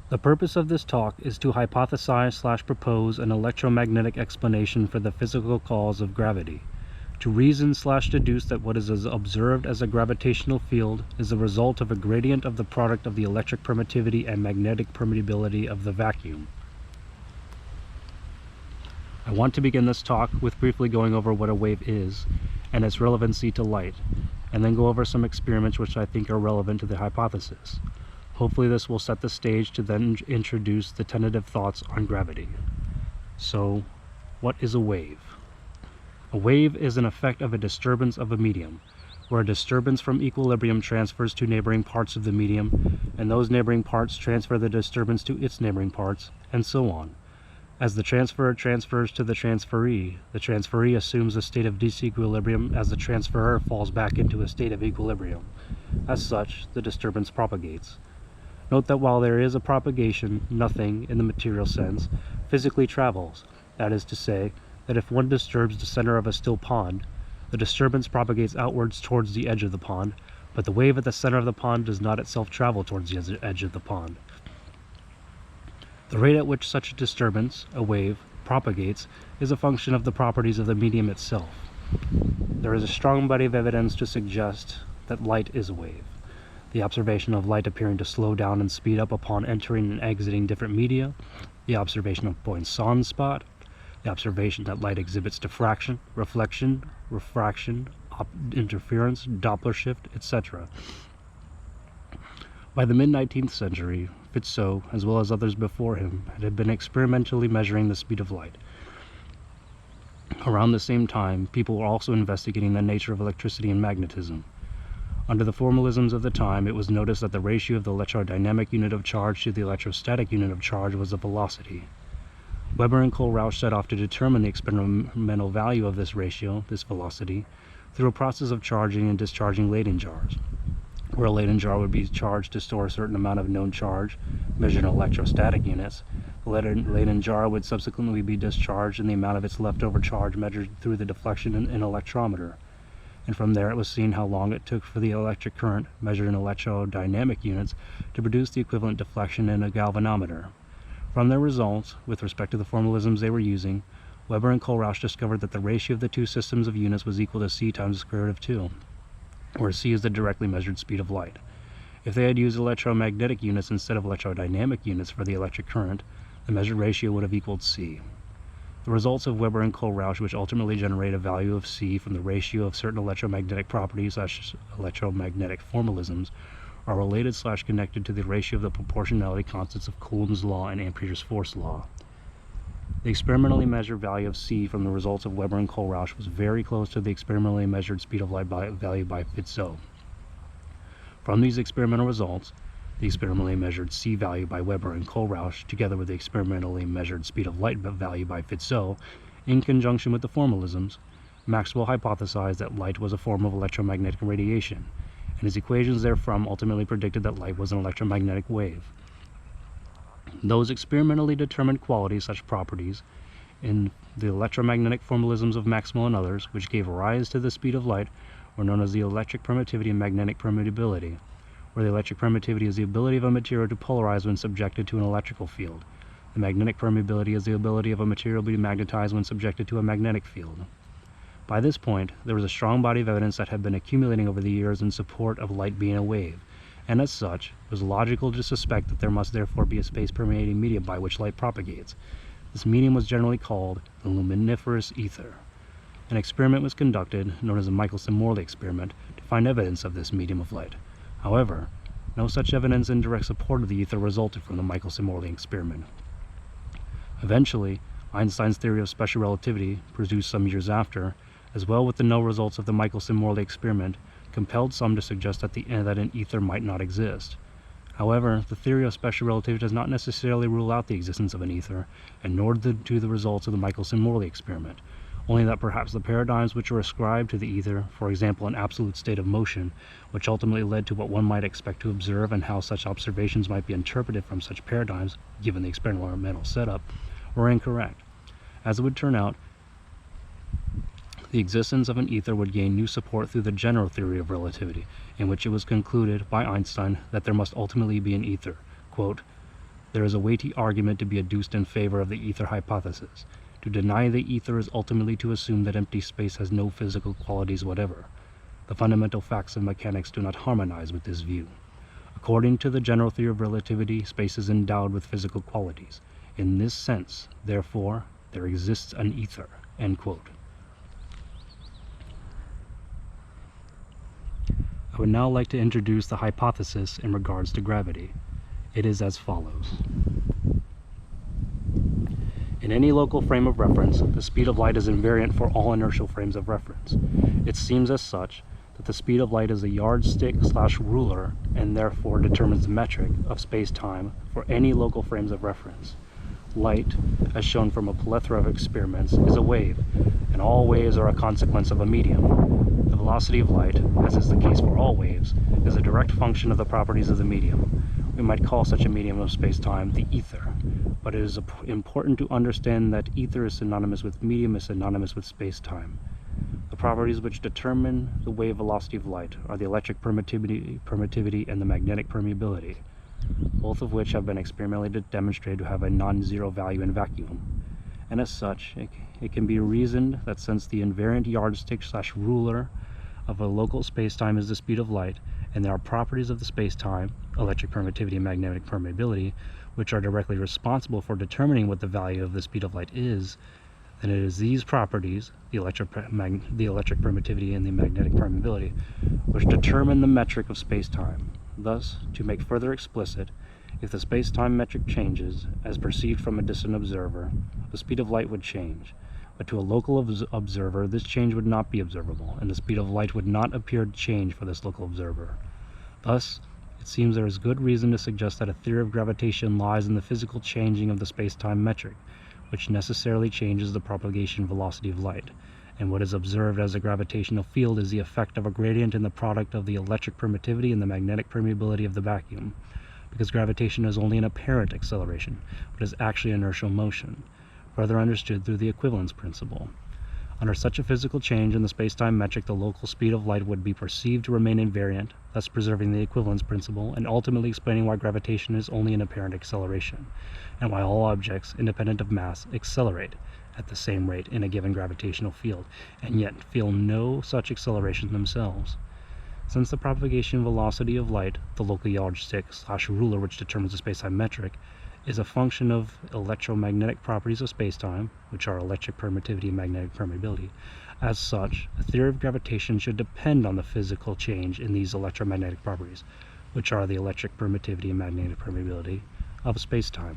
The purpose of this talk is to hypothesize/propose an electromagnetic explanation for the physical cause of gravity, to reason/deduce that what is observed as a gravitational field is the result of a gradient of the product of the electric permittivity and magnetic permeability of the vacuum. I want to begin this talk with briefly going over what a wave is and its relevancy to light, and then go over some experiments which I think are relevant to the hypothesis. Hopefully this will set the stage to then introduce the tentative thoughts on gravity. So, what is a wave? A wave is an effect of a disturbance of a medium, where a disturbance from equilibrium transfers to neighboring parts of the medium, and those neighboring parts transfer the disturbance to its neighboring parts, and so on. As the transferer transfers to the transferee assumes a state of disequilibrium as the transferer falls back into a state of equilibrium. As such, the disturbance propagates. Note that while there is a propagation, nothing, in the material sense, physically travels. That is to say, that if one disturbs the center of a still pond, the disturbance propagates outwards towards the edge of the pond, but the wave at the center of the pond does not itself travel towards the edge of the pond. The rate at which such a disturbance, a wave, propagates is a function of the properties of the medium itself. There is a strong body of evidence to suggest that light is a wave. The observation of light appearing to slow down and speed up upon entering and exiting different media, the observation of point sunspot, the observation that light exhibits diffraction, reflection, refraction, interference, Doppler shift, etc. By the mid-19th century, Fizeau, as well as others before him, had been experimentally measuring the speed of light. Around the same time, people were also investigating the nature of electricity and magnetism. Under the formalisms of the time, it was noticed that the ratio of the electrodynamic unit of charge to the electrostatic unit of charge was the velocity. Weber and Kohlrausch set off to determine the experimental value of this ratio, this velocity, through a process of charging and discharging Leyden jars, where a Leyden jar would be charged to store a certain amount of known charge, measured in electrostatic units. The Leyden jar would subsequently be discharged, and the amount of its leftover charge measured through the deflection in an electrometer. And from there it was seen how long it took for the electric current, measured in electrodynamic units, to produce the equivalent deflection in a galvanometer. From their results, with respect to the formalisms they were using, Weber and Kohlrausch discovered that the ratio of the two systems of units was equal to c times the square root of 2, where c is the directly measured speed of light. If they had used electromagnetic units instead of electrodynamic units for the electric current, the measured ratio would have equaled c. The results of Weber and Kohlrausch, which ultimately generate a value of c from the ratio of certain electromagnetic properties / electromagnetic formalisms, are related/connected to the ratio of the proportionality constants of Coulomb's law and Ampere's force law. The experimentally measured value of c from the results of Weber and Kohlrausch was very close to the experimentally measured speed of light value by Fizeau. From these experimental results, the experimentally measured c value by Weber and Kohlrausch, together with the experimentally measured speed of light value by Fizeau, in conjunction with the formalisms, Maxwell hypothesized that light was a form of electromagnetic radiation, and his equations therefrom ultimately predicted that light was an electromagnetic wave. Those experimentally determined qualities, such properties, in the electromagnetic formalisms of Maxwell and others, which gave rise to the speed of light, were known as the electric permittivity and magnetic permeability, where the electric permittivity is the ability of a material to polarize when subjected to an electrical field. The magnetic permeability is the ability of a material to be magnetized when subjected to a magnetic field. By this point, there was a strong body of evidence that had been accumulating over the years in support of light being a wave, and as such, it was logical to suspect that there must therefore be a space-permeating medium by which light propagates. This medium was generally called the luminiferous ether. An experiment was conducted, known as the Michelson-Morley experiment, to find evidence of this medium of light. However, no such evidence in direct support of the ether resulted from the Michelson-Morley experiment. Eventually, Einstein's theory of special relativity, produced some years after, as well with the no results of the Michelson-Morley experiment, compelled some to suggest that an ether might not exist. However, the theory of special relativity does not necessarily rule out the existence of an ether, and nor do the results of the Michelson-Morley experiment, only that perhaps the paradigms which are ascribed to the ether, for example an absolute state of motion, which ultimately led to what one might expect to observe and how such observations might be interpreted from such paradigms, given the experimental setup, were incorrect. As it would turn out, the existence of an ether would gain new support through the general theory of relativity, in which it was concluded by Einstein that there must ultimately be an ether. Quote, there is a weighty argument to be adduced in favor of the ether hypothesis. To deny the ether is ultimately to assume that empty space has no physical qualities whatever. The fundamental facts of mechanics do not harmonize with this view. According to the general theory of relativity, space is endowed with physical qualities. In this sense, therefore, there exists an ether." End quote. I would now like to introduce the hypothesis in regards to gravity. It is as follows. In any local frame of reference, the speed of light is invariant for all inertial frames of reference. It seems as such that the speed of light is a yardstick/ruler and therefore determines the metric of space-time for any local frames of reference. Light, as shown from a plethora of experiments, is a wave, and all waves are a consequence of a medium. The velocity of light, as is the case for all waves, is a direct function of the properties of the medium. We might call such a medium of space-time the ether, but it is important to understand that ether is synonymous with medium is synonymous with space-time. The properties which determine the wave velocity of light are the electric permittivity, and the magnetic permeability, both of which have been experimentally demonstrated to have a non-zero value in vacuum. And as such, it can be reasoned that since the invariant yardstick/ruler of a local space-time is the speed of light, and there are properties of the space-time, electric permittivity and magnetic permeability, which are directly responsible for determining what the value of the speed of light is, then it is these properties, the electric permittivity and the magnetic permeability, which determine the metric of space-time. Thus, to make further explicit, if the space-time metric changes, as perceived from a distant observer, the speed of light would change. But to a local observer, this change would not be observable, and the speed of light would not appear to change for this local observer. Thus, it seems there is good reason to suggest that a theory of gravitation lies in the physical changing of the space-time metric, which necessarily changes the propagation velocity of light, and what is observed as a gravitational field is the effect of a gradient in the product of the electric permittivity and the magnetic permeability of the vacuum, because gravitation is only an apparent acceleration, but is actually inertial motion, further understood through the equivalence principle. Under such a physical change in the space-time metric, the local speed of light would be perceived to remain invariant, thus preserving the equivalence principle, and ultimately explaining why gravitation is only an apparent acceleration, and why all objects, independent of mass, accelerate at the same rate in a given gravitational field, and yet feel no such acceleration themselves. Since the propagation velocity of light, the local yardstick/ruler which determines the space-time metric, is a function of electromagnetic properties of spacetime, which are electric permittivity and magnetic permeability. As such, a theory of gravitation should depend on the physical change in these electromagnetic properties, which are the electric permittivity and magnetic permeability of spacetime.